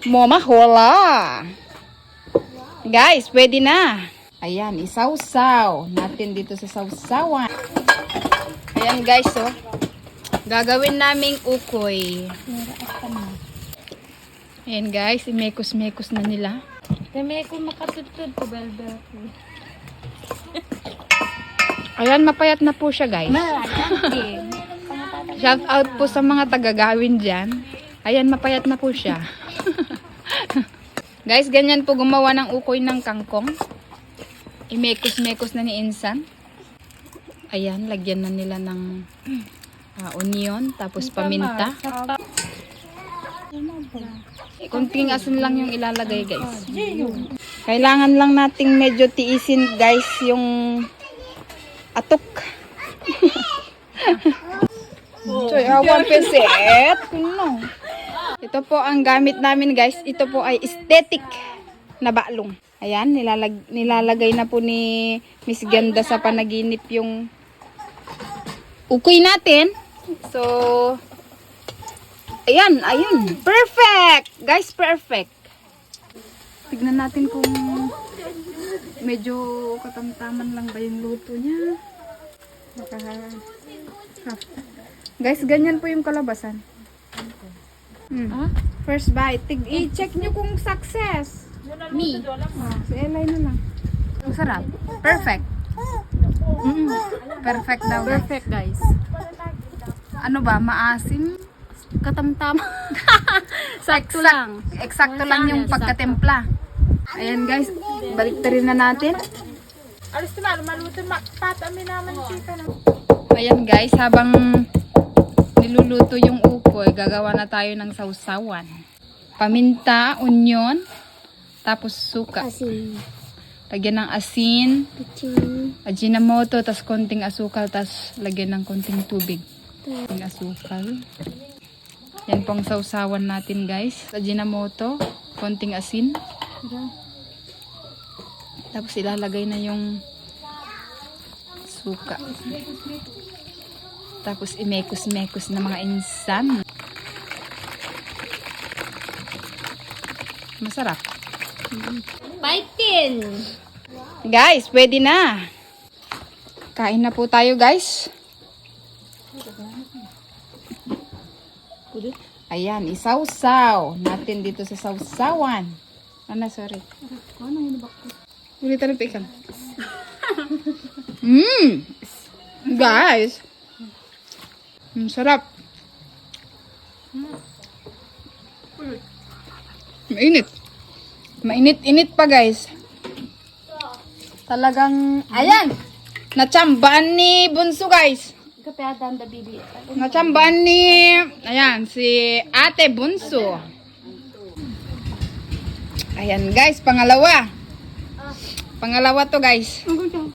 Mama, hola! Guys, pwede na. Ayan, isawsaw natin dito sa sawsawan. Ayan guys, oh. Gagawin naming ukoy. Ayan guys, imekos-mekos na nila. Kami ko makatutod ko balda ko. Ayan, mapayat na po siya guys. Malaki. Shout out po sa mga tagagawin dyan. Ayan, mapayat na po siya. Guys, ganyan po gumawa ng ukoy ng kangkong. Imekos-mekos na ni Insan. Ayan, lagyan na nila ng onion, tapos paminta. Kunting asin lang yung ilalagay guys. Kailangan lang nating medyo tiisin guys yung atok. So, awan peset. Kuno. Ito po ang gamit namin guys. Ito po ay aesthetic na balong. Ayan, nilalagay na po ni Miss Ganda sa panaginip yung ukoy natin. So, ayan, ayun. Perfect! Guys, perfect. Tignan natin kung medyo katamtaman lang ba yung luto niya. Guys, ganyan po yung kalabasan. First bite. I-check nyo kung success. Me. Si Elay na lang. Ang sarap. Perfect. Perfect daw. Perfect guys. Ano ba? Maasim? Katamtam. Sakto lang. Eksakto lang yung pagkatimpla. Ayan guys. Baliktarin na natin. Alis na maluto makpat amin naman kita na. Ayan guys. Habang niluluto yung ukoy, gagawa na tayo ng sawsawan. Paminta, onion, tapos suka. Asin. Lagyan ng asin, Piching. ajinomoto, tas konting asukal, tas lagyan ng konting tubig. Konting asukal. Yan pong sawsawan natin guys. Ajinomoto, konting asin. Tapos ilalagay na yung suka. Tapos imekos-mekos na mga insan. Masarap. Baitin. Guys, pwede na. Kain na po tayo, guys. Ayan, isawsaw natin dito sa sawsawan. Sorry. Ulitan pa ikan. Guys. Sarap. Mainit. Mainit-init pa, guys. Talagang, ayan. Natsambaan ni Bunso, guys. Kapiadan da bili. Natsambaan ni, ayan, si Ate Bunso. Ayan, guys, pangalawa. Pangalawa to, guys.